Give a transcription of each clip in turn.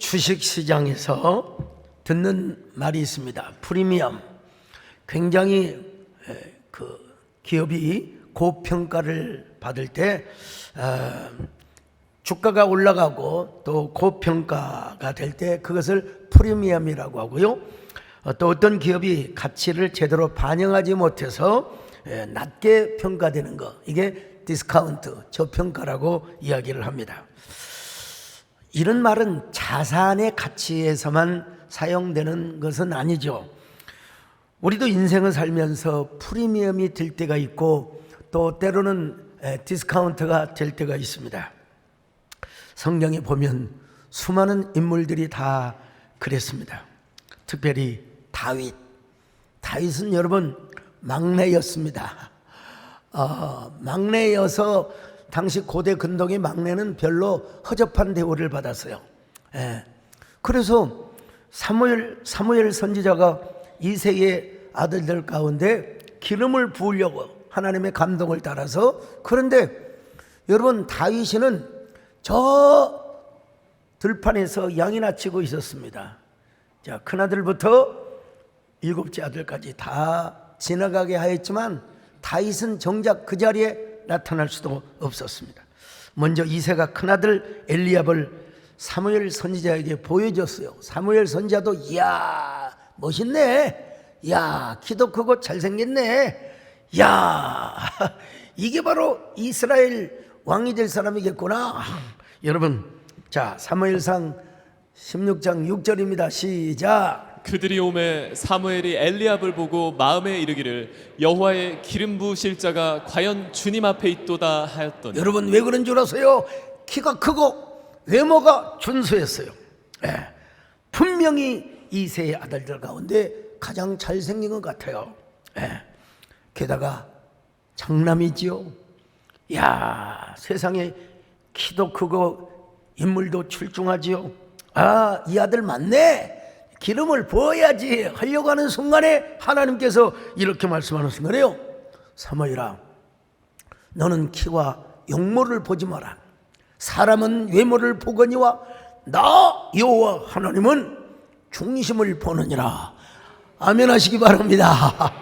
주식시장에서 듣는 말이 있습니다. 프리미엄. 굉장히 기업이 고평가를 받을 때 주가가 올라가고 또 고평가가 될 때 그것을 프리미엄이라고 하고요. 또 어떤 기업이 가치를 제대로 반영하지 못해서 낮게 평가되는 것, 이게 디스카운트, 저평가라고 이야기를 합니다. 이런 말은 자산의 가치에서만 사용되는 것은 아니죠. 우리도 인생을 살면서 프리미엄이 될 때가 있고 또 때로는 디스카운트가 될 때가 있습니다. 성경에 보면 수많은 인물들이 다 그랬습니다. 특별히 다윗은 여러분 막내였습니다. 막내여서 당시 고대 근동의 막내는 별로 허접한 대우를 받았어요. 그래서 사무엘 선지자가 이새의 아들들 가운데 기름을 부으려고 하나님의 감동을 따라서, 그런데 여러분 다윗은 저 들판에서 양이나 치고 있었습니다. 자, 큰아들부터 7째 아들까지 다 지나가게 하였지만 다윗은 정작 그 자리에 나타날 수도 없었습니다. 먼저 이새가 큰아들 엘리압을 사무엘 선지자에게 보여줬어요. 사무엘 선지자도 이야 멋있네, 야 키도 크고 잘생겼네, 야 이게 바로 이스라엘 왕이 될 사람이겠구나. 여러분, 자 사무엘상 16장 6절입니다. 시작. 그들이 오매 사무엘이 엘리압을 보고 마음에 이르기를 여호와의 기름 부으실 자가 과연 주님 앞에 있도다 하였더니. 여러분 왜 그런 줄 아세요? 키가 크고 외모가 준수했어요. 분명히 이새의 아들들 가운데 가장 잘생긴 것 같아요. 게다가 장남이지요. 야, 세상에 키도 크고 인물도 출중하지요. 아, 이 아들 맞네, 기름을 부어야지 하려고 하는 순간에 하나님께서 이렇게 말씀하는 순간에요, 사무엘아, 너는 키와 용모를 보지 마라. 사람은 외모를 보거니와 나 여호와 하나님은 중심을 보느니라. 아멘 하시기 바랍니다.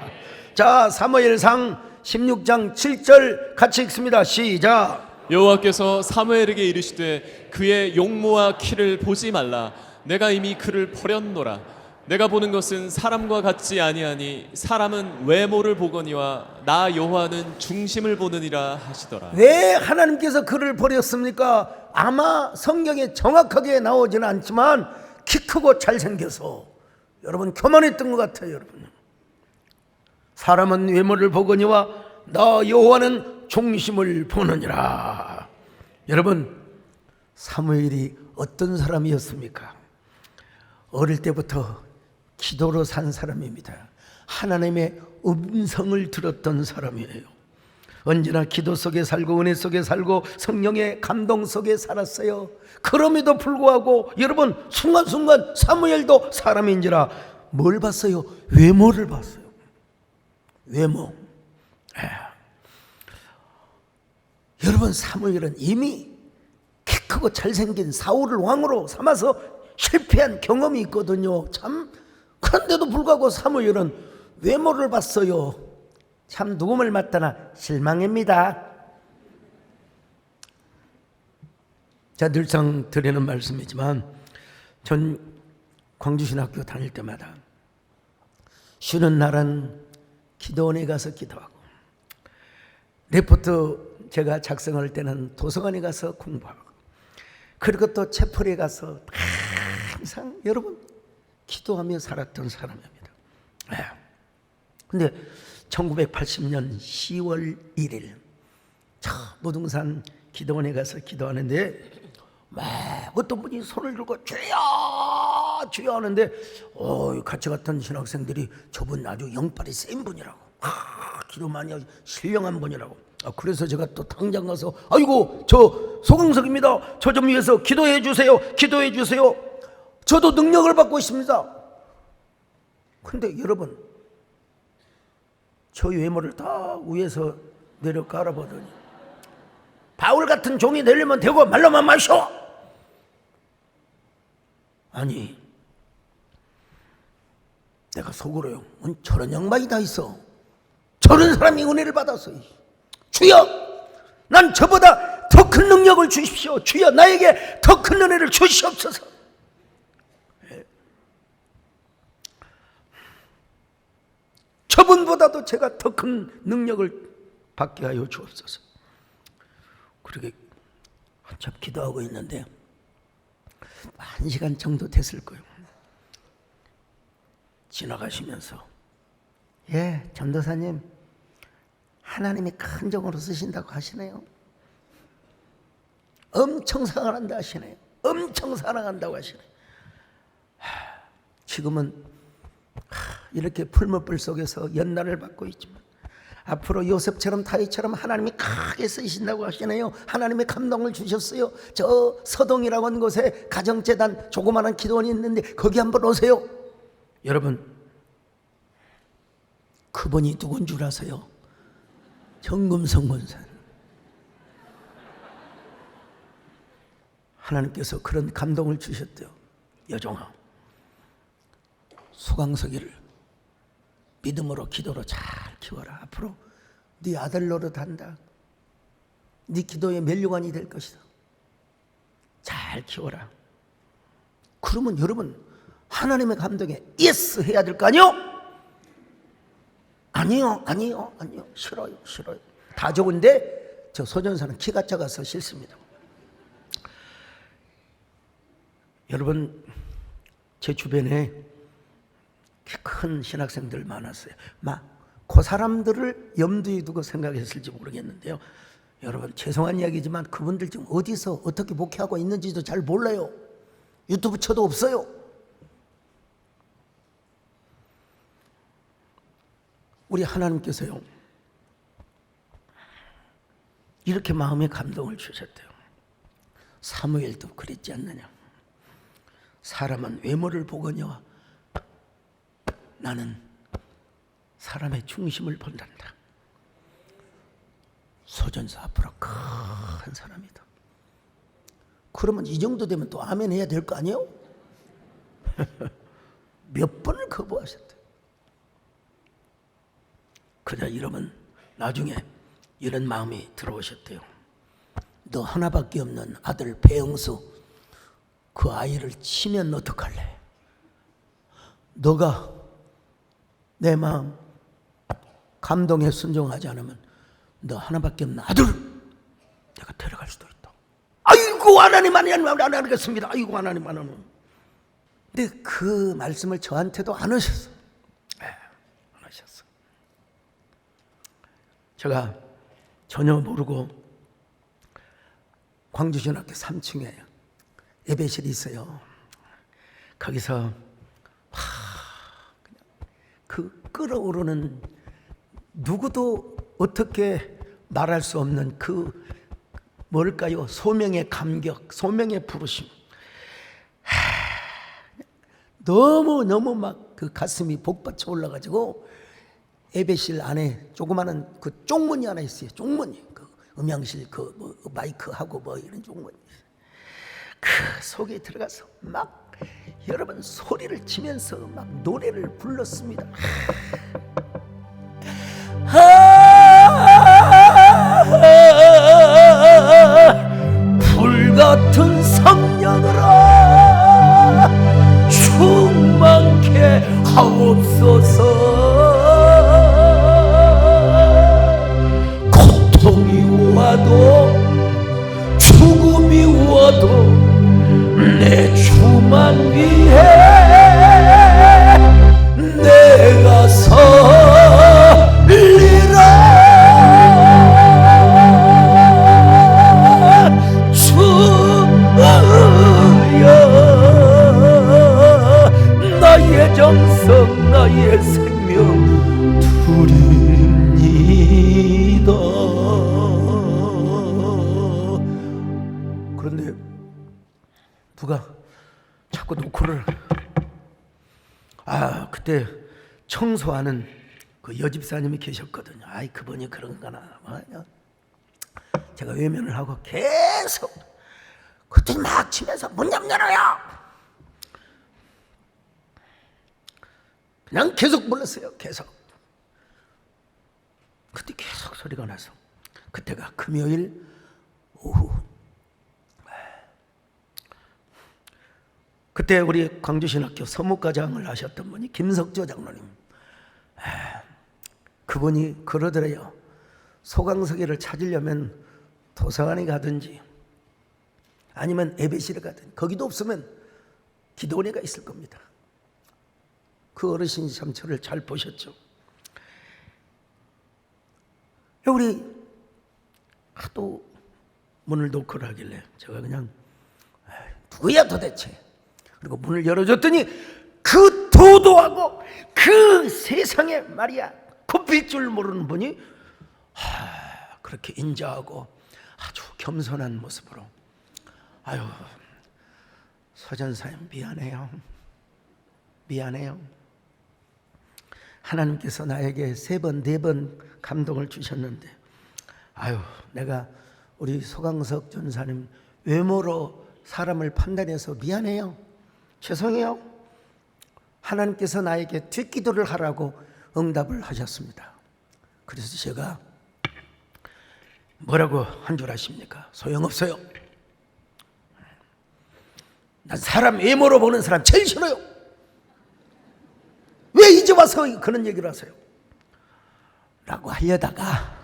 자, 사무엘상 16장 7절 같이 읽습니다. 시작. 여호와께서 사무엘에게 이르시되 그의 용모와 키를 보지 말라. 내가 이미 그를 버렸노라. 내가 보는 것은 사람과 같지 아니하니 사람은 외모를 보거니와 나 여호와는 중심을 보느니라 하시더라. 왜 하나님께서 그를 버렸습니까? 아마 성경에 정확하게 나오지는 않지만 키 크고 잘생겨서 여러분 교만했던 것 같아요. 여러분, 사람은 외모를 보거니와 나 여호와는 중심을 보느니라. 여러분, 사무엘이 어떤 사람이었습니까? 어릴 때부터 기도로 산 사람입니다. 하나님의 음성을 들었던 사람이에요. 언제나 기도 속에 살고 은혜 속에 살고 성령의 감동 속에 살았어요. 그럼에도 불구하고 여러분 순간순간 사무엘도 사람인지라 뭘 봤어요? 외모를 봤어요. 외모. 여러분, 사무엘은 이미 키 크고 잘생긴 사울을 왕으로 삼아서 실패한 경험이 있거든요. 참, 그런데도 불구하고 사무엘은 외모를 봤어요. 참 누구를 맡다나 실망입니다. 자, 늘상 드리는 말씀이지만 전 광주신학교 다닐 때마다 쉬는 날은 기도원에 가서 기도하고, 레포트 제가 작성할 때는 도서관에 가서 공부하고, 그리고 또 채플에 가서 항상 여러분 기도하며 살았던 사람입니다. 근데 1980년 10월 1일 무등산 기도원에 가서 기도하는데 어떤 분이 손을 들고 주여 주여 하는데 같이 갔던 신학생들이 저분 아주 영빨이 센 분이라고, 기도 많이 하고 신령한 분이라고. 그래서 제가 또 당장 가서 아이고 저 소강석입니다, 저 좀 위해서 기도해 주세요, 기도해 주세요. 저도 능력을 받고 있습니다. 근데 여러분, 저 외모를 다 위에서 내려 깔아보더니 바울 같은 종이 되려면 되고 말로만 마셔. 아니, 내가 속으로요, 저런 양반이 다 있어. 저런 사람이 은혜를 받았어. 주여, 난 저보다 더 큰 능력을 주십시오. 주여, 나에게 더 큰 은혜를 주시옵소서. 저분보다도 제가 더 큰 능력을 받게 하여 주옵소서. 그렇게 한참 기도하고 있는데 1시간 정도 됐을 거예요. 지나가시면서, 예, 전도사님, 하나님이 큰 종으로 쓰신다고 하시네요. 엄청 사랑한다 하시네요. 엄청 사랑한다고 하시네요. 지금은 이렇게 풀무불 속에서 연단을 받고 있지만 앞으로 요셉처럼 다윗처럼 하나님이 크게 쓰신다고 하시네요. 하나님의 감동을 주셨어요. 저 서동이라고 하는 곳에 가정재단 조그마한 기도원이 있는데 거기 한번 오세요. 여러분, 그분이 누군 줄 아세요? 정금성 권사. 하나님께서 그런 감동을 주셨대요. 여종아, 수강석이를 믿음으로 기도로 잘 키워라. 앞으로 네 아들 노릇한다. 네 기도의 면류관이 될 것이다. 잘 키워라. 그러면 여러분, 하나님의 감동에 예스 해야 될 거 아니요? 아니요. 싫어요. 다 좋은데 저 소전사는 키가 작아서 싫습니다. 여러분, 제 주변에 큰 신학생들 많았어요. 그 사람들을 염두에 두고 생각했을지 모르겠는데요. 여러분, 죄송한 이야기지만 그분들 지금 어디서 어떻게 목회하고 있는지도 잘 몰라요. 유튜브 쳐도 없어요. 우리 하나님께서요, 이렇게 마음에 감동을 주셨대요. 사무엘도 그랬지 않느냐. 사람은 외모를 보거니와 나는 사람의 중심을 본단다. 소전사 앞으로 큰 사람이다. 그러면 이 정도 되면 또 아멘 해야 될 거 아니에요? 몇 번을 거부하셨대요. 그러자 여러분, 나중에 이런 마음이 들어오셨대요. 너 하나밖에 없는 아들 배영수, 그 아이를 치면 어떡할래? 너가 내 마음 감동에 순종하지 않으면 너 하나밖에 없는 아들 내가 데려갈 수도 있다. 아이고, 하나님 안 하겠습니다. 아이고, 하나님 안 하는. 근데 그 말씀을 저한테도 안 하셨어. 안 하셨어. 제가 전혀 모르고 광주신학교 3층에 예배실이 있어요. 거기서 그 끓어오르는, 누구도 어떻게 말할 수 없는 그 뭘까요? 소명의 감격, 소명의 부르심. 너무 막 그 가슴이 복받쳐 올라가지고 예배실 안에 조그마한 그 쪽문이 하나 있어요. 쪽문이, 그 음향실 그 뭐 마이크 하고 뭐 이런 쪽문이. 그 속에 들어가서 막 여러분 소리를 치면서 막 노래를 불렀습니다. 불같은 성령으로 충만케 하옵소서. 고통이 와도 죽음이 와도 내 주만 위해 내가 서리라. 주여, 나의 정성 나의 생명 드립니다. 그런데 누가 자꾸 노크를, 그때 청소하는 그 여집사님이 계셨거든요. 그분이 그런 거나 제가 외면을 하고 계속 그때 막 치면서 문 좀 열어요. 그냥 계속 불렀어요. 계속. 그때 계속 소리가 나서 그때가 금요일 오후. 그때 우리 광주신학교 서무과장을 하셨던 분이 김석조 장로님. 그분이 그러더래요. 소강석이를 찾으려면 도서관에 가든지 아니면 예배실에 가든지, 거기도 없으면 기도원에가 있을 겁니다. 그 어르신이 참 저를 잘 보셨죠. 우리 하도 문을 노크를 하길래 제가 그냥 누구야 도대체? 그리고 문을 열어줬더니 그 도도하고 그 세상에 말이야 굽힐 줄 모르는 분이 그렇게 인자하고 아주 겸손한 모습으로, 아유 서전사님 미안해요. 하나님께서 나에게 3번 4번 감동을 주셨는데, 아유 내가 우리 소강석 전사님 외모로 사람을 판단해서 미안해요. 죄송해요. 하나님께서 나에게 뒷기도를 하라고 응답을 하셨습니다. 그래서 제가 뭐라고 한 줄 아십니까? 소용없어요. 난 사람 외모로 보는 사람 제일 싫어요. 왜 이제 와서 그런 얘기를 하세요? 라고 하려다가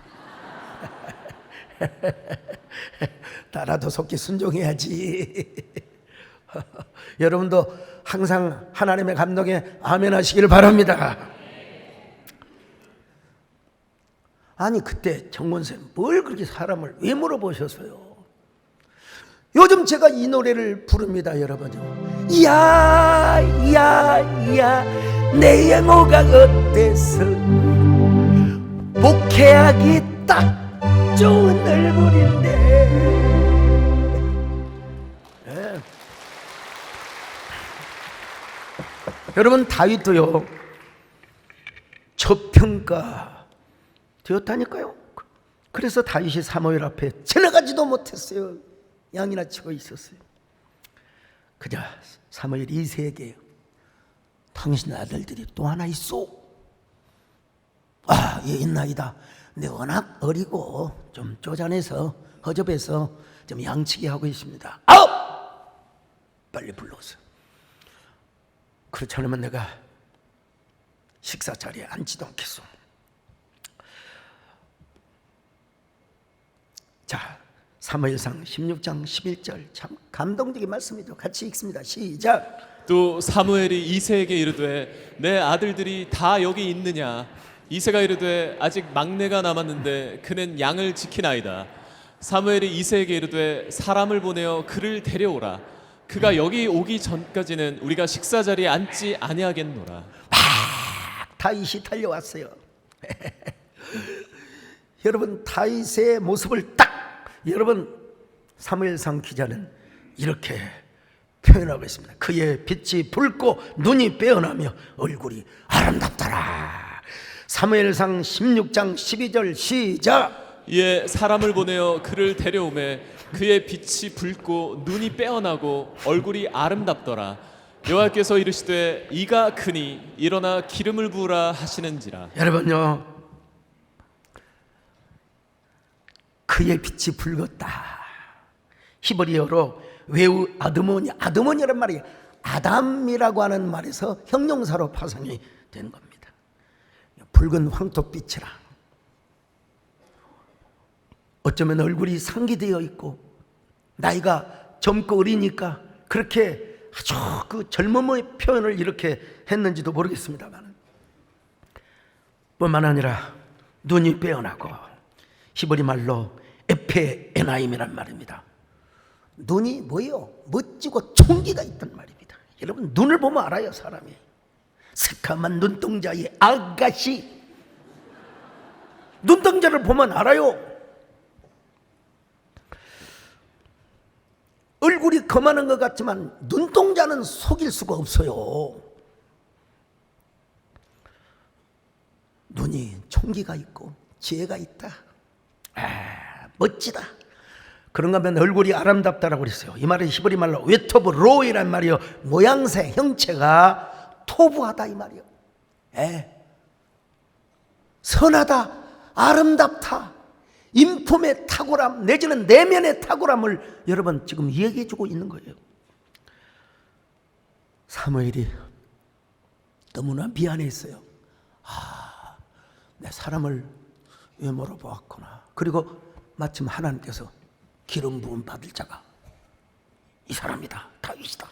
나라도 속히 순종해야지. 여러분도 항상 하나님의 감동에 아멘 하시길 바랍니다. 아니 그때 정권쌤 뭘 그렇게 사람을 외모로 보셨어요? 요즘 제가 이 노래를 부릅니다. 여러분, 야야야 내 영호가 어때서 목회하기 딱 좋은 얼굴인데. 네. 여러분 다윗도요 저평가 되었다니까요. 그래서 다윗이 사무엘 앞에 지나가지도 못했어요. 양이나 치고 있었어요. 그저 사무엘이 이새에게 당신 아들들이 또 하나 있소? 예 있나이다. 근데 워낙 어리고 좀 쪼잔해서 허접해서 좀 양치기 하고 있습니다. 아우! 빨리 불러오세요. 그렇지 않으면 내가 식사 자리에 앉지도 않겠소. 자, 사무엘상 16장 11절 참 감동적인 말씀이죠. 같이 읽습니다. 시작. 또 사무엘이 이새에게 이르되 내 아들들이 다 여기 있느냐? 이새가 이르되 아직 막내가 남았는데 그는 양을 지키나이다. 사무엘이 이새에게 이르되 사람을 보내어 그를 데려오라. 그가 여기 오기 전까지는 우리가 식사 자리에 앉지 아니하겠노라. 막 다윗이 달려왔어요. 여러분 다윗의 모습을 딱 여러분 사무엘상 기자는 이렇게 표현하고 있습니다. 그의 빛이 붉고 눈이 빼어나며 얼굴이 아름답더라. 사무엘상 16장 12절 시작. 이에 사람을 보내어 그를 데려오매 그의 빛이 붉고 눈이 빼어나고 얼굴이 아름답더라. 여호와께서 이르시되 이가 크니 일어나 기름을 부으라 하시는지라. 여러분요 그의 빛이 붉었다. 히브리어로 외우 아드모니란 말이 아담이라고 하는 말에서 형용사로 파생이 된 겁니다. 붉은 황토빛이라. 어쩌면 얼굴이 상기되어 있고 나이가 젊고 어리니까 그렇게 아주 그 젊음의 표현을 이렇게 했는지도 모르겠습니다만, 뿐만 아니라 눈이 빼어나고 히브리 말로 에페에나임이란 말입니다. 눈이 뭐예요? 멋지고 총기가 있단 말입니다. 여러분 눈을 보면 알아요. 사람이 새카만 눈동자의 아가씨, 눈동자를 보면 알아요. 얼굴이 거만한 것 같지만 눈동자는 속일 수가 없어요. 눈이 총기가 있고 지혜가 있다. 멋지다. 그런가 하면 얼굴이 아름답다라고 그랬어요. 이 말은 히브리 말로 웨토브 로이란 말이요, 모양새 형체가 토부하다 이 말이요. 선하다, 아름답다, 인품의 탁월함 내지는 내면의 탁월함을 여러분 지금 얘기해 주고 있는 거예요. 사무엘이 너무나 미안했어요. 내 사람을 외모로 보았구나. 그리고 마침 하나님께서 기름 부음 받을 자가 이 사람이다, 다윗이다.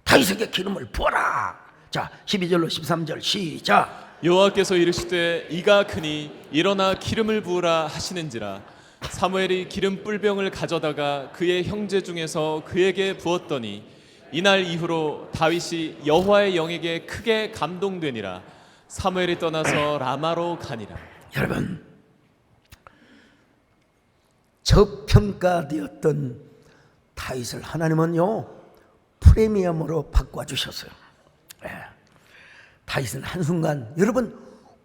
다윗에게 기름을 부어라. 자, 12절로 13절 시작. 여호와께서 이르시되 이가 크니 일어나 기름을 부으라 하시는지라. 사무엘이 기름 뿔병을 가져다가 그의 형제 중에서 그에게 부었더니 이날 이후로 다윗이 여호와의 영에게 크게 감동되니라. 사무엘이 떠나서 라마로 가니라. 여러분, 저평가되었던 다윗을 하나님은요 프리미엄으로 바꿔주셨어요. 다윗은 한순간 여러분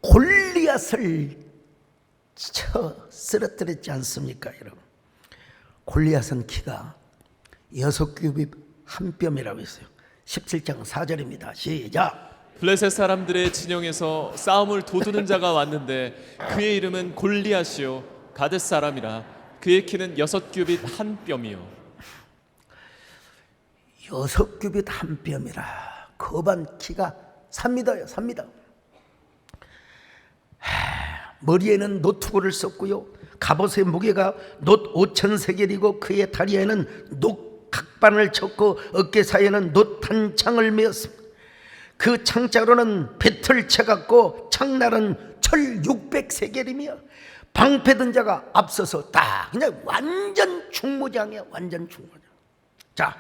골리앗을 쳐 쓰러뜨렸지 않습니까? 여러분, 골리앗은 키가 6규빗 한 뼘이라고 했어요. 17장 4절입니다. 시작. 블레셋 사람들의 진영에서 싸움을 도두는 자가 왔는데 그의 이름은 골리앗이요 가뎃 사람이라. 그의 키는 6규빗 한 뼘이요. 6규빗 한 뼘이라. 거반 키가 3m예요. 3m. 머리에는 노투구를 썼고요. 갑옷의 무게가 놋 5,000세겔이고 그의 다리에는 녹 각반을 쳤고 어깨 사이에는 놋 단창을 메었습니다. 그 창자로는 배틀 채갖고 창날은 철 600세겔이며 방패든 자가 앞서서 딱 그냥 완전 충무장이야. 완전 충무장. 자,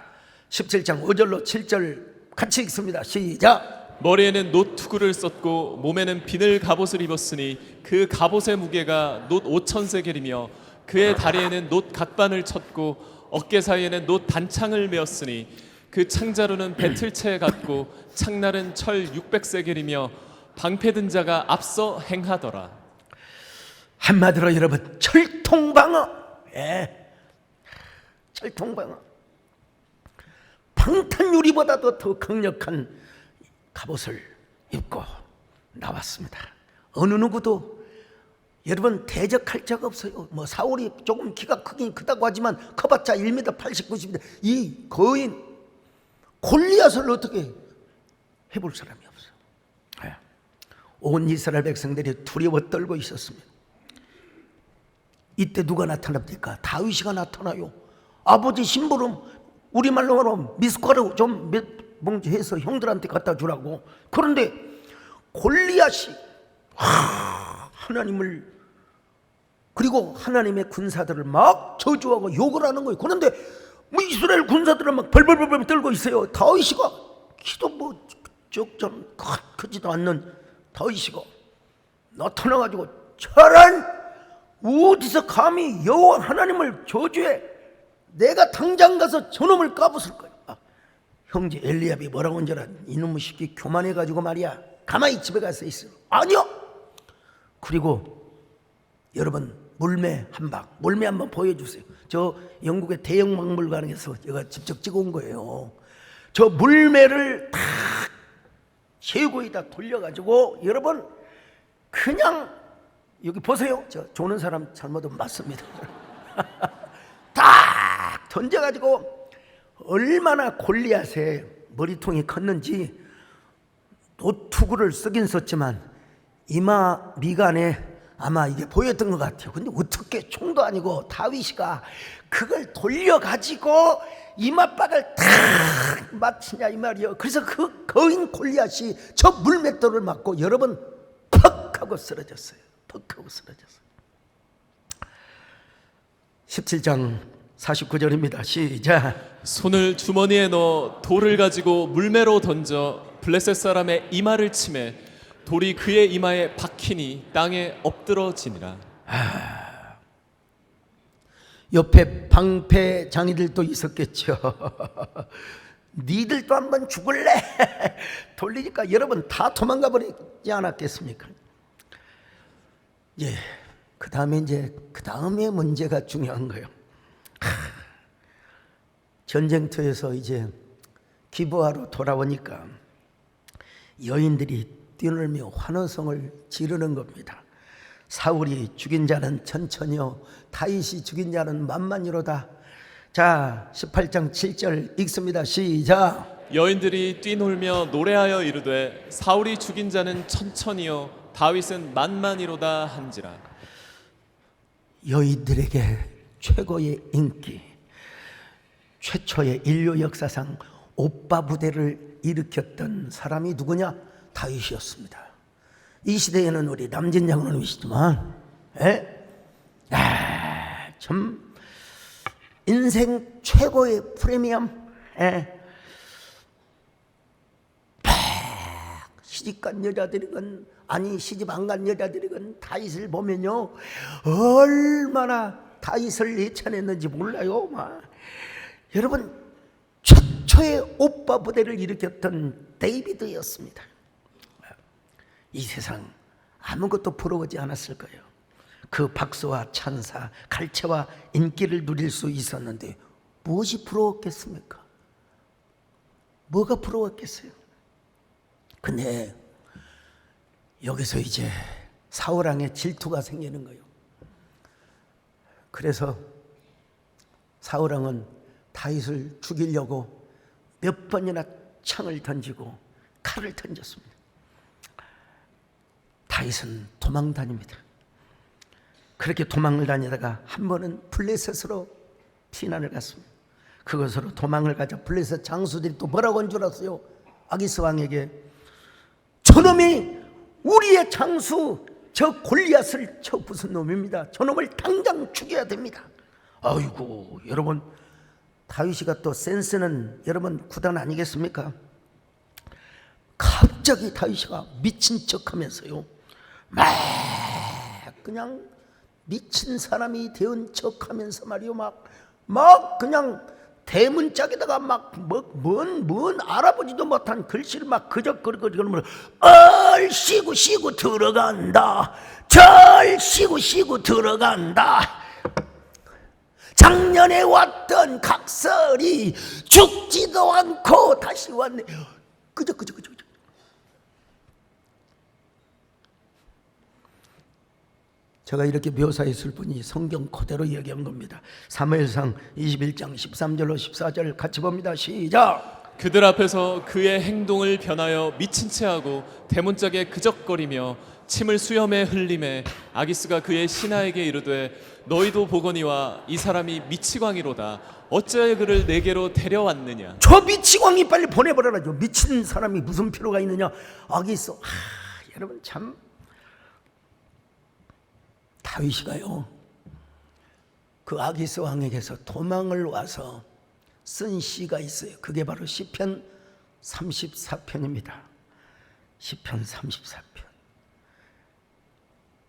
17장 5절로 7절 같이 읽습니다. 시작. 머리에는 놋투구를 썼고 몸에는 비늘 갑옷을 입었으니 그 갑옷의 무게가 놋 5,000세겔이며 그의 다리에는 놋 각반을 쳤고 어깨 사이에는 놋 단창을 메었으니 그 창자루는 배틀채 같고 창날은 철 600세겔이며 방패든 자가 앞서 행하더라. 한마디로 여러분 철통방어. 철통방어. 방탄유리보다도 더 강력한 갑옷을 입고 나왔습니다. 어느 누구도 여러분 대적할 자가 없어요. 뭐 사울이 조금 키가 크긴 크다고 하지만 커봤자 1m 80, 90m. 이 거인 골리앗을 어떻게 해볼 사람이 없어요. 온 이스라엘 백성들이 두려워 떨고 있었습니다. 이때 누가 나타납니까? 다윗이가 나타나요. 아버지 심부름 우리말로 하면 미숫가루 좀 몇 봉지 해서 형들한테 갖다 주라고. 그런데 골리앗이 하나님을 그리고 하나님의 군사들을 막 저주하고 욕을 하는 거예요. 그런데 뭐 이스라엘 군사들은 막 벌벌벌벌 떨고 있어요. 다윗이가 키도 뭐 적잖아 크지도 않는 다윗이가 나타나가지고 저런 어디서 감히 여호와 하나님을 저주해. 내가 당장 가서 저놈을 까부술 거야. 형제 엘리압이 뭐라고 한 줄 알아? 이놈의 새끼 교만해가지고 말이야 가만히 집에 가서 있어. 아니요. 그리고 여러분 물매 한 방 보여주세요. 저 영국의 대형 박물관에서 제가 직접 찍어온 거예요. 저 물매를 탁 제고에다 돌려가지고 여러분 그냥 여기 보세요. 저 조는 사람 잘못은 맞습니다. 딱 던져가지고 얼마나 골리앗의 머리통이 컸는지 노투구를 쓰긴 썼지만 이마 미간에 아마 이게 보였던 것 같아요. 근데 어떻게 총도 아니고 다윗이가 그걸 돌려가지고 이마박을 탁 맞히냐 이 말이요. 그래서 그 거인 골리앗이 저 물맷돌을 맞고 여러분 퍽 하고 쓰러졌어요. 퍽 하고 쓰러졌어요. 17장 49절입니다. 시작. 손을 주머니에 넣어 돌을 가지고 물매로 던져 블레셋 사람의 이마를 치매 돌이 그의 이마에 박히니 땅에 엎드러지니라. 옆에 방패 장이들도 있었겠죠. 니들도 한번 죽을래? 돌리니까 여러분 다 도망가 버리지 않았겠습니까? 예, 그 다음에 문제가 중요한 거예요. 전쟁터에서 이제 기부하러 돌아오니까 여인들이 뛰놀며 환호성을 지르는 겁니다. 사울이 죽인 자는 천천히요 다윗이 죽인 자는 만만이로다. 자, 18장 7절 읽습니다. 시작. 여인들이 뛰놀며 노래하여 이르되 사울이 죽인 자는 천천히요 다윗은 만만이로다 한지라. 여인들에게 최고의 인기, 최초의 인류 역사상 오빠 부대를 일으켰던 사람이 누구냐? 다윗이었습니다. 이 시대에는 우리 남진 장로님이시지만 참 인생 최고의 프리미엄 시집간 여자들이건 아니 시집 안 간 여자들이건 다윗을 보면요 얼마나 다윗을 예찬했는지 몰라요. 여러분 최초의 오빠 부대를 일으켰던 데이비드였습니다. 이 세상 아무것도 부러워하지 않았을 거예요. 그 박수와 찬사, 갈채와 인기를 누릴 수 있었는데 무엇이 부러웠겠습니까? 뭐가 부러웠겠어요? 근데 여기서 이제 사울왕의 질투가 생기는 거예요. 그래서 사울왕은 다윗을 죽이려고 몇 번이나 창을 던지고 칼을 던졌습니다. 다윗은 도망 다닙니다. 그렇게 도망을 다니다가 한 번은 블레셋으로 피난을 갔습니다. 그것으로 도망을 가자 블레셋 장수들이 또 뭐라고 한 줄 알았어요? 아기스 왕에게 저놈이 우리의 장수 저 골리앗을 저 무슨 놈입니다. 저놈을 당장 죽여야 됩니다. 아이고 여러분 다윗이가 또 센스는 여러분 구단 아니겠습니까? 갑자기 다윗이가 미친 척하면서요 막 그냥 미친 사람이 되은 척하면서 말이요 막 그냥 대문짝에다가 뭔 알아보지도 못한 글씨를 막 그러면 쉬고 들어간다. 절 쉬고 들어간다. 작년에 왔던 각설이 죽지도 않고 다시 왔네. 그저. 제가 이렇게 묘사했을 뿐이 성경 그대로 얘기한 겁니다. 사무엘상 21장 13절로 14절 같이 봅니다. 시작. 그들 앞에서 그의 행동을 변하여 미친 채하고 대문짝에 그적거리며 침을 수염에 흘림에 아기스가 그의 신하에게 이르되 너희도 보거니와 이 사람이 미치광이로다. 어찌하여 그를 내게로 데려왔느냐. 저 미치광이 빨리 보내버려라죠. 미친 사람이 무슨 필요가 있느냐. 아기스 여러분 참 다윗이가요 그 아기스 왕에게서 도망을 와서 쓴 시가 있어요. 그게 바로 시편 34편입니다. 시편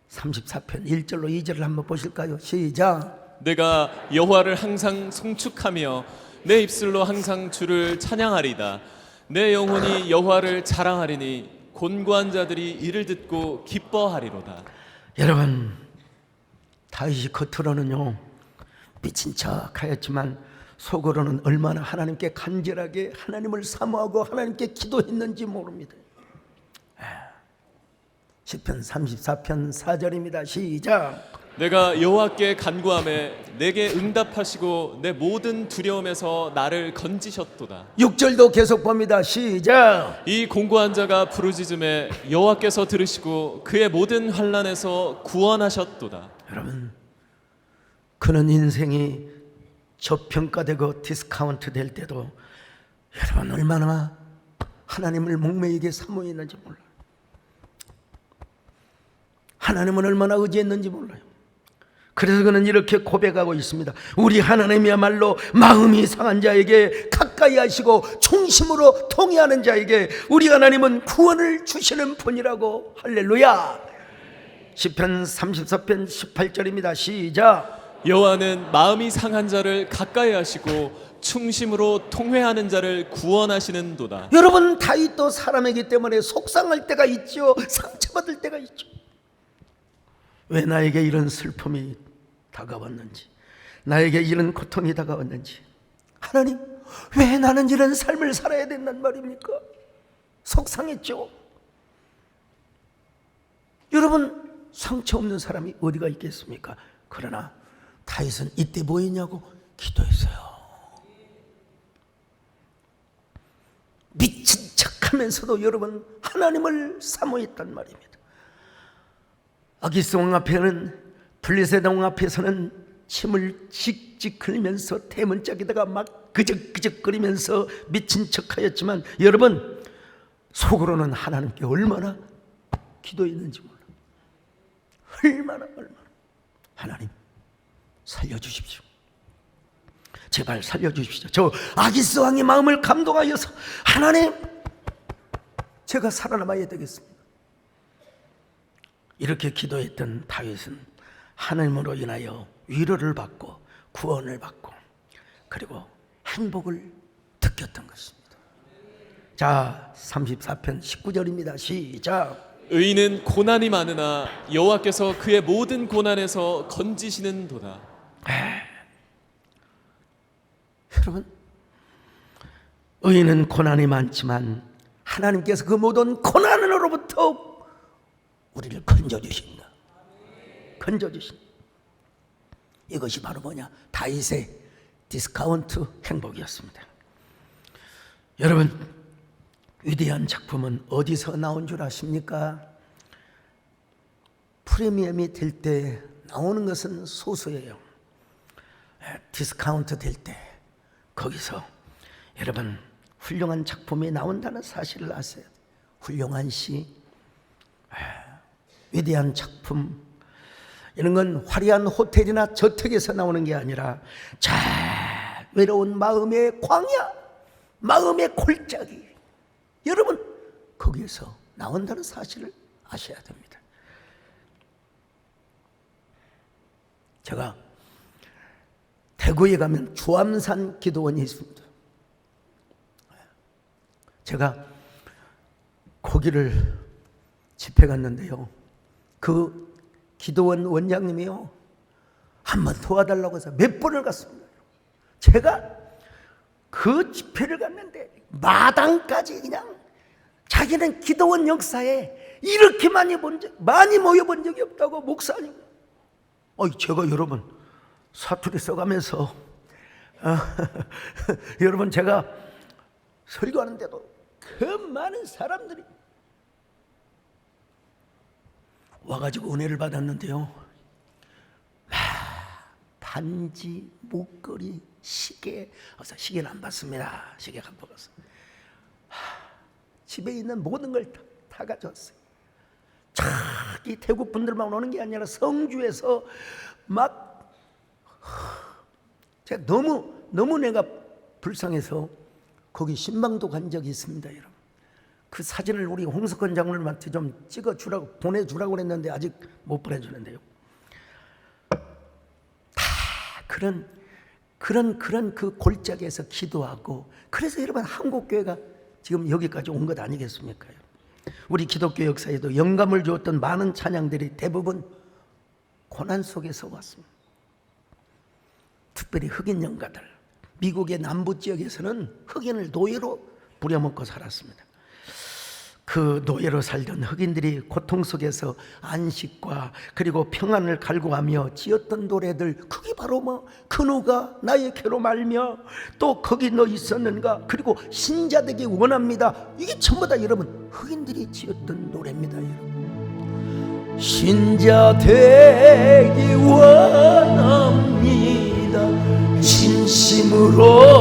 34편 1절로 2절을 한번 보실까요? 시작. 내가 여호와를 항상 송축하며 내 입술로 항상 주를 찬양하리다. 내 영혼이 여호와를 자랑하리니 곤고한 자들이 이를 듣고 기뻐하리로다. 여러분 다윗이 겉으로는요 미친 척하였지만 속으로는 얼마나 하나님께 간절하게 하나님을 사모하고 하나님께 기도했는지 모릅니다. 시편 34편 4절입니다. 시작. 내가 여호와께 간구하매 내게 응답하시고 내 모든 두려움에서 나를 건지셨도다. 6절도 계속 봅니다. 시작. 이 공고한 자가 부르짖음에 여호와께서 들으시고 그의 모든 환난에서 구원하셨도다. 여러분 그는 인생이 저평가되고 디스카운트 될 때도 여러분 얼마나 하나님을 목매이게 사모했는지 몰라요. 하나님은 얼마나 의지했는지 몰라요. 그래서 그는 이렇게 고백하고 있습니다. 우리 하나님이야말로 마음이 상한 자에게 가까이 하시고 충심으로 통회하는 자에게 우리 하나님은 구원을 주시는 분이라고. 할렐루야. 시편 34편 18절입니다. 시작. 여호와는 마음이 상한 자를 가까이 하시고 충심으로 통회하는 자를 구원하시는도다. 여러분 다윗도 사람이기 때문에 속상할 때가 있죠. 상처받을 때가 있죠. 왜 나에게 이런 슬픔이 다가왔는지, 나에게 이런 고통이 다가왔는지, 하나님 왜 나는 이런 삶을 살아야 된단 말입니까? 속상했죠. 여러분, 상처 없는 사람이 어디가 있겠습니까? 그러나 다윗은 이때 뭐 했냐고? 기도했어요. 미친 척하면서도 여러분 하나님을 사모했단 말입니다. 아기스 왕 앞에는, 블레셋 왕 앞에서는 침을 직직 흘리면서 대문짝에다가 막 그적그적거리면서 미친 척하였지만 여러분 속으로는 하나님께 얼마나 기도했는지 몰라. 얼마나 하나님 살려주십시오. 제발 살려주십시오. 저 아기스 왕의 마음을 감동하여서 하나님, 제가 살아남아야 되겠습니다. 이렇게 기도했던 다윗은 하나님으로 인하여 위로를 받고 구원을 받고 그리고 행복을 느꼈던 것입니다. 자, 34편 19절입니다. 시작. 의인은 고난이 많으나 여호와께서 그의 모든 고난에서 건지시는 도다. 여러분, 의인은 고난이 많지만 하나님께서 그 모든 고난으로부터 우리를 건져주신다. 건져주신다. 이것이 바로 뭐냐? 다윗의 디스카운트 행복이었습니다. 여러분, 위대한 작품은 어디서 나온 줄 아십니까? 프리미엄이 될 때 나오는 것은 소수예요. 디스카운트 될 때 거기서 여러분 훌륭한 작품이 나온다는 사실을 아세요? 훌륭한 시, 위대한 작품, 이런 건 화려한 호텔이나 저택에서 나오는 게 아니라 잘 외로운 마음의 광야, 마음의 골짜기, 여러분 거기에서 나온다는 사실을 아셔야 됩니다. 제가 대구에 가면 주암산 기도원이 있습니다. 제가 거기를 집회 갔는데요, 그 기도원 원장님이요, 한번 도와달라고 해서 몇 번을 갔습니다. 제가 그 집회를 갔는데 마당까지 그냥 자기는 기도원 역사에 이렇게 많이 모여본 적이 없다고 목사님. 제가 여러분 사투리 써가면서 여러분 제가 설교하는데도 그 많은 사람들이 와가지고 은혜를 받았는데요, 반지, 목걸이, 시계, 시계는 안 받습니다. 시계 안 받았어. 집에 있는 모든 걸 다 가져왔어요. 이 태국 분들만 오는 게 아니라 성주에서 막 제가 너무 내가 불쌍해서 거기 신방도 간 적이 있습니다, 여러분. 그 사진을 우리 홍석헌 장로님한테 좀 찍어주라고 보내주라고 그랬는데 아직 못 보내주는데요. 다 그런 그 골짜기에서 기도하고, 그래서 여러분 한국교회가 지금 여기까지 온 것 아니겠습니까? 우리 기독교 역사에도 영감을 주었던 많은 찬양들이 대부분 고난 속에서 왔습니다. 특별히 흑인 영가들, 미국의 남부 지역에서는 흑인을 노예로 부려먹고 살았습니다. 그 노예로 살던 흑인들이 고통 속에서 안식과 그리고 평안을 갈구하며 지었던 노래들, 그게 바로 그노가 나의 괴로 말며 또 거기 너 있었는가, 그리고 신자 되기 원합니다, 이게 전부 다 여러분 흑인들이 지었던 노래입니다. 여러분, 신자 되기 원합니다, 진심으로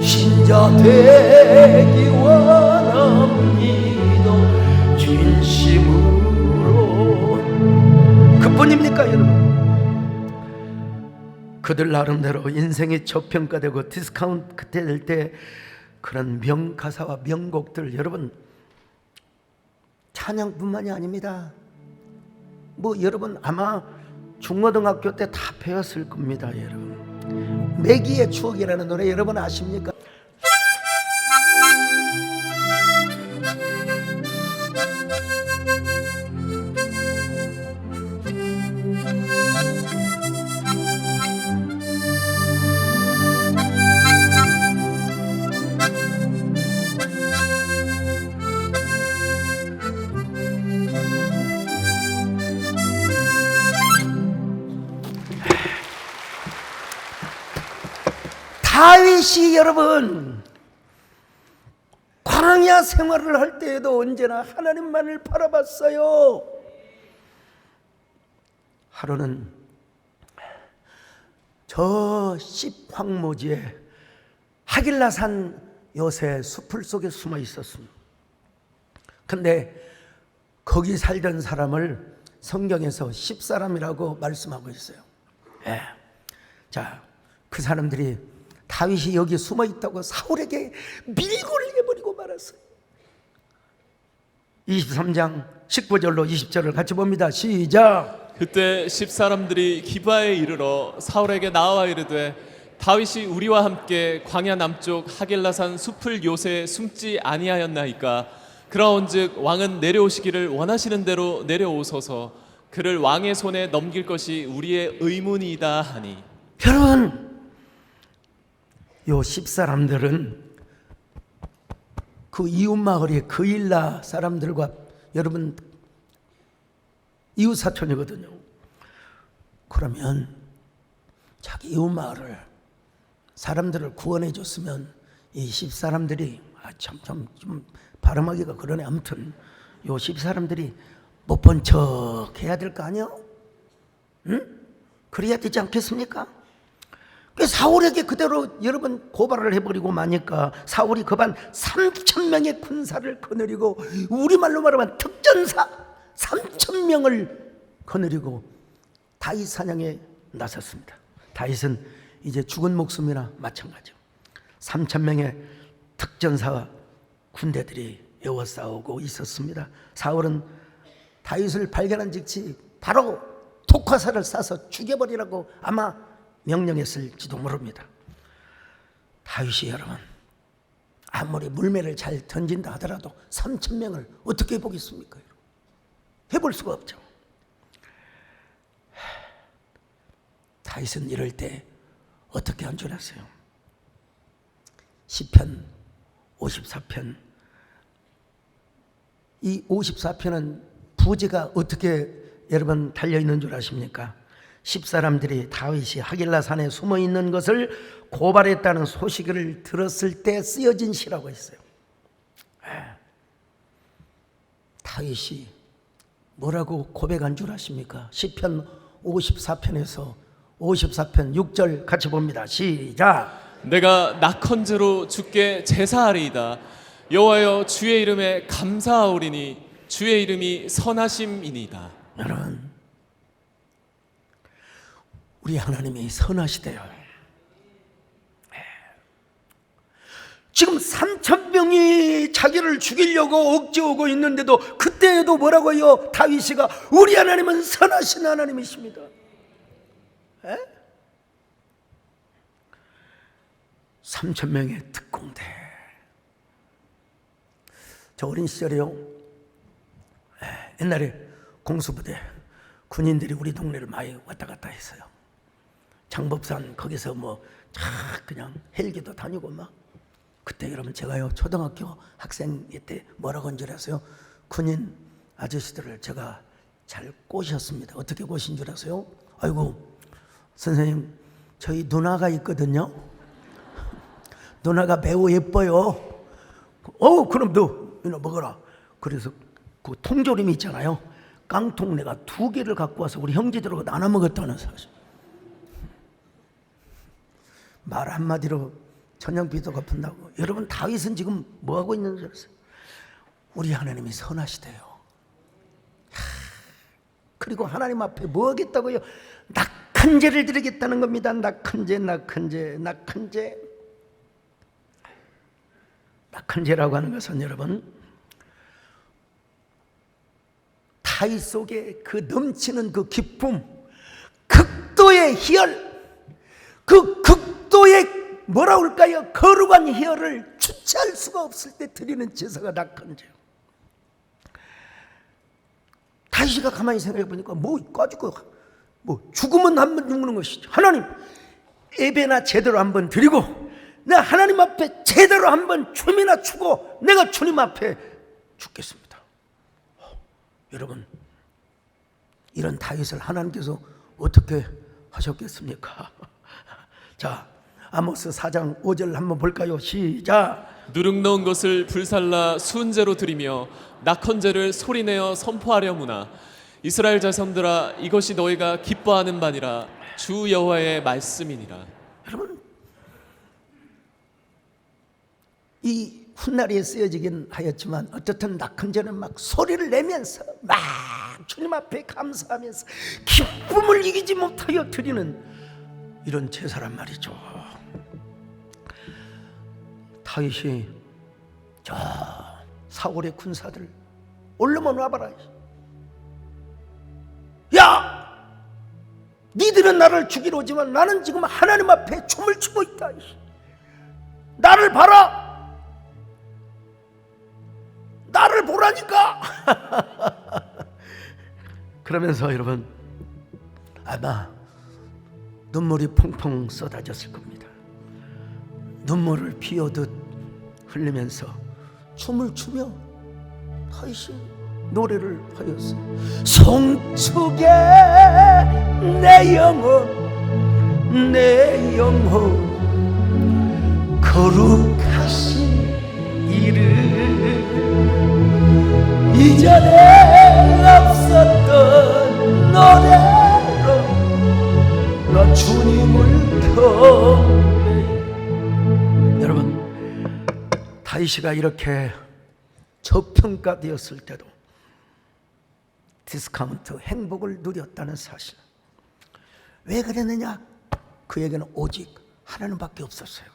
신자 되기 원합니다, 진심으로. 그뿐입니까 여러분? 그들 나름대로 인생이 저평가되고 디스카운트 될 때 그런 명가사와 명곡들, 여러분 찬양뿐만이 아닙니다. 여러분 아마 중고등학교 때 다 배웠을 겁니다. 여러분, 매기의 추억이라는 노래 여러분 아십니까? 다윗이 여러분 광야 생활을 할 때에도 언제나 하나님만을 바라봤어요. 하루는 저 씹황모지에 하길라산 요새 숲을 속에 숨어 있었습니다. 근데 거기 살던 사람을 성경에서 십사람이라고 말씀하고 있어요. 예. 자, 그 사람들이 다윗이 여기 숨어 있다고 사울에게 밀고를 해버리고 말았어요. 23장 19절로 20절을 같이 봅니다. 시작. 그때 10사람들이 기바에 이르러 사울에게 나와 이르되 다윗이 우리와 함께 광야 남쪽 하길라산 숲을 요새에 숨지 아니하였나이까. 그러온즉 왕은 내려오시기를 원하시는 대로 내려오소서. 그를 왕의 손에 넘길 것이 우리의 의문이다 하니. 여러분, 요 10사람들은 그 이웃마을의 그일라 사람들과 여러분 이웃사촌이거든요. 그러면 자기 이웃마을을 사람들을 구원해 줬으면 이 10사람들이 좀 발음하기가 그러네. 아무튼 요 10사람들이 못 본 척 해야 될 거 아니요? 응? 그래야 되지 않겠습니까? 사울에게 그대로 여러분 고발을 해버리고 마니까 사울이 급한 3,000명의 군사를 거느리고, 우리말로 말하면 특전사 3,000명을 거느리고 다윗 사냥에 나섰습니다. 다윗은 이제 죽은 목숨이나 마찬가지죠. 3,000명의 특전사 군대들이 에워싸우고 있었습니다. 사울은 다윗을 발견한 즉시 바로 독화살을 쏴서 죽여버리라고 아마 명령했을지도 모릅니다. 다윗이 여러분 아무리 물매를 잘 던진다 하더라도 3,000명을 어떻게 해보겠습니까? 해볼 수가 없죠. 다윗은 이럴 때 어떻게 한 줄 아세요? 시편 54편, 이 54편은 부제가 어떻게 여러분 달려있는 줄 아십니까? 10사람들이 다윗이 하길라산에 숨어있는 것을 고발했다는 소식을 들었을 때 쓰여진 시라고 했어요. 다윗이 뭐라고 고백한 줄 아십니까? 시편 54편에서 54편 6절 같이 봅니다. 시작. 내가 낙헌제로 주께 제사하리이다. 여호와여 주의 이름에 감사하오리니 주의 이름이 선하심이니이다. 여러분, 우리 하나님이 선하시대요. 지금 3,000명이 자기를 죽이려고 억지오고 있는데도 그때에도 뭐라고요? 다윗이가 우리 하나님은 선하신 하나님이십니다. 3,000명의 특공대. 저 어린 시절에요, 옛날에 공수부대 군인들이 우리 동네를 많이 왔다 갔다 했어요. 장법산 거기서 뭐 그냥 헬기도 다니고 막. 그때 여러분 제가요 초등학교 학생 때 뭐라고 한 줄 아세요? 군인 아저씨들을 제가 잘 꼬셨습니다. 어떻게 꼬신 줄 아세요? 아이고 선생님, 저희 누나가 있거든요. 누나가 매우 예뻐요. 그럼 너 이거 먹어라. 그래서 그 통조림이 있잖아요. 깡통 내가 2개를 갖고 와서 우리 형제들하고 나눠 먹었다는 사실. 말 한마디로 천냥비도 갚는다고. 여러분 다윗은 지금 뭐 하고 있는 줄 아세요? 우리 하나님이 선하시대요. 그리고 하나님 앞에 뭐 하겠다고요? 낙헌제를 드리겠다는 겁니다. 낙헌제. 낙헌제라고 하는 것은 여러분 다윗 속에 그 넘치는 그 기쁨, 극도의 희열, 그 극도의 뭐라 그럴까요? 거룩한 희열을 주체할 수가 없을 때 드리는 제사가 낙헌제예요. 다윗이가 가만히 생각해 보니까 뭐 가지고 뭐 죽으면 한번 죽는 것이죠. 하나님 예배나 제대로 한번 드리고 내가 하나님 앞에 제대로 한번 춤이나 추고 내가 주님 앞에 죽겠습니다. 여러분 이런 다윗을 하나님께서 어떻게 하셨겠습니까? 자, 아모스 4장 5절 한번 볼까요? 시작. 누룩 넣은 것을 불살라 순제로 드리며 낙헌제를 소리내어 선포하려무나 이스라엘 자손들아 이것이 너희가 기뻐하는 바니라 주 여호와의 말씀이니라. 여러분, 이 훗날에 쓰여지긴 하였지만 어떻든 낙헌제는 막 소리를 내면서 막 주님 앞에 감사하면서 기쁨을 이기지 못하여 드리는 이런 제사란 말이죠. 다윗이 저 사울의 군사들 올라만 와봐라. 야, 니들은 나를 죽이러 오지만 나는 지금 하나님 앞에 춤을 추고 있다. 나를 봐라. 나를 보라니까. 그러면서 여러분 아마 눈물이 펑펑 쏟아졌을 겁니다. 눈물을 비오듯 흘리면서 춤을 추며 다시 노래를 하였어요. 송축에 내 영혼 내 영혼 거룩하신 이름 이전에 앞섰던 노래로 나 주님을 경배해. 여러분, 다윗이가 이렇게 저평가되었을 때도 디스카운트 행복을 누렸다는 사실. 왜 그랬느냐? 그에게는 오직 하나님밖에 없었어요.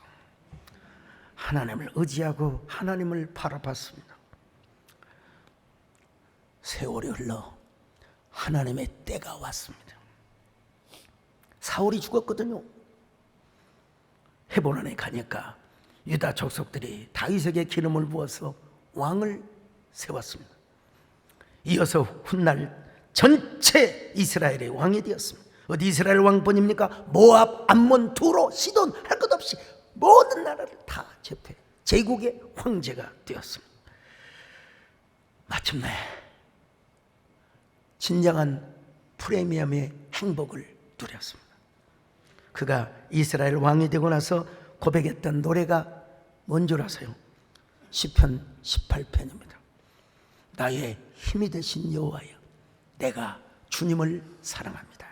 하나님을 의지하고 하나님을 바라봤습니다. 세월이 흘러 하나님의 때가 왔습니다. 사울이 죽었거든요. 헤브론에 가니까 유다 족속들이 다윗에게 기름을 부어서 왕을 세웠습니다. 이어서 훗날 전체 이스라엘의 왕이 되었습니다. 어디 이스라엘 왕뿐입니까? 모압, 암몬, 두로, 시돈 할 것 없이 모든 나라를 다 제패, 제국의 황제가 되었습니다. 마침내 진정한 프리미엄의 행복을 누렸습니다. 그가 이스라엘 왕이 되고 나서 고백했던 노래가 뭔 줄 아세요? 시편 18편입니다. 나의 힘이 되신 여호와여, 내가 주님을 사랑합니다.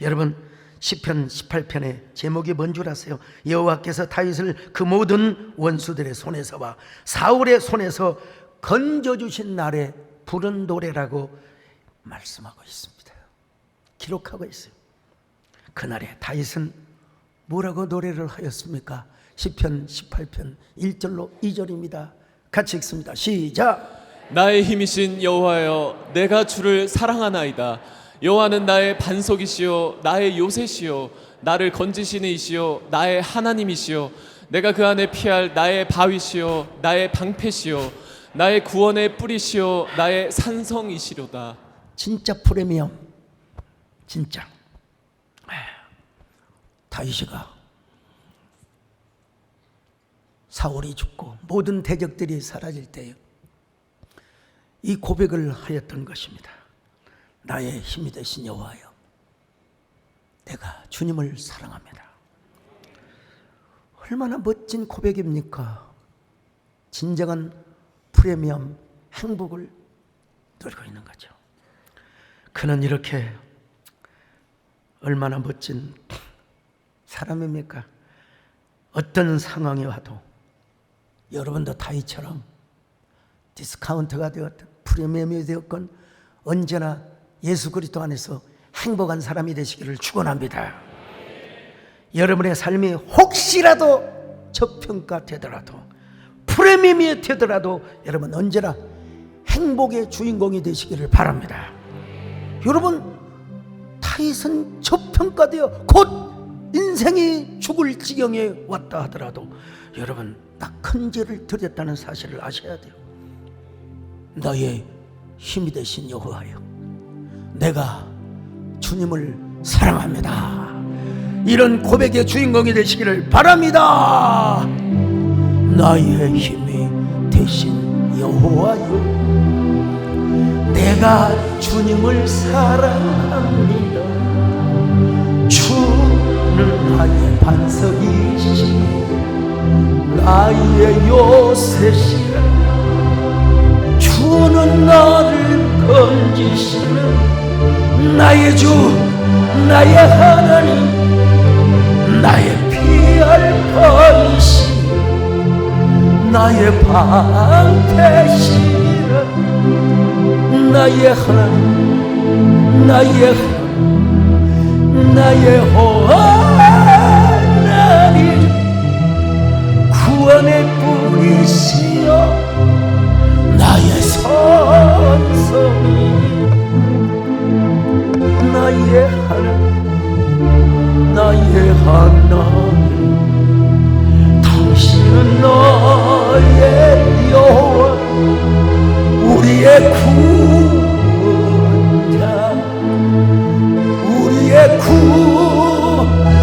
여러분, 시편 18편의 제목이 뭔 줄 아세요? 여호와께서 다윗을 그 모든 원수들의 손에서와 사울의 손에서 건져주신 날에 부른 노래라고 말씀하고 있습니다. 기록하고 있어요. 그날에 다윗은 뭐라고 노래를 하였습니까? 시편 18편 1절로 2절입니다. 같이 읽습니다. 시작. 나의 힘이신 여호와여 내가 주를 사랑하나이다. 여호와는 나의 반석이시요 나의 요새시요 나를 건지시는 이시요 나의 하나님이시요 내가 그 안에 피할 나의 바위시요 나의 방패시요 나의 구원의 뿌리시요 나의 산성이시로다. 진짜 프리미엄, 진짜. 다윗이가 사울이 죽고 모든 대적들이 사라질 때에 이 고백을 하였던 것입니다. 나의 힘이 되신 여호와여, 내가 주님을 사랑합니다. 얼마나 멋진 고백입니까? 진정한 프리미엄 행복을 누리고 있는 거죠. 그는 이렇게 얼마나 멋진 사람입니까? 어떤 상황이 와도 여러분도 다윗처럼 디스카운트가 되었든 프리미엄이 되었건 언제나 예수 그리스도 안에서 행복한 사람이 되시기를 축원합니다. 여러분의 삶이 혹시라도 저평가되더라도 프리미엄이 되더라도 여러분 언제나 행복의 주인공이 되시기를 바랍니다. 여러분, 다윗은 저평가되어 곧 인생이 죽을 지경에 왔다 하더라도 여러분 낙헌제를 드렸다는 사실을 아셔야 돼요. 나의 힘이 되신 여호와여, 내가 주님을 사랑합니다. 이런 고백의 주인공이 되시기를 바랍니다. 나의 힘이 되신 여호와여, 내가 주님을 사랑합니다. 주 나의 반석이시니 나의 요새시라. 주는 나를 건지시는 나의 주 나의 하나님, 나의 피알파이시니 나의 방패시라. 나의 하나님, 나의 하나님, 나의 하나님, 구원의 뿌리시여 나의 선성이. 나의 하나님, 나의 하나님, 당신은 나의 여호와, 우리의 구원자, 우리의 구원자.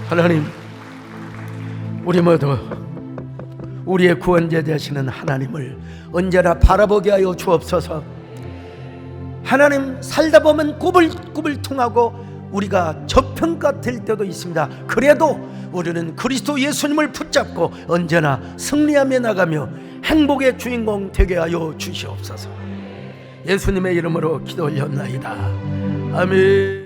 하나님, 우리 모두 우리의 구원자 되시는 하나님을 언제나 바라보게 하여 주옵소서. 하나님, 살다 보면 꾸불꾸불퉁하고 우리가 저평가될 때도 있습니다. 그래도 우리는 그리스도 예수님을 붙잡고 언제나 승리하며 나가며 행복의 주인공 되게 하여 주시옵소서. 예수님의 이름으로 기도 올렸나이다. 아멘.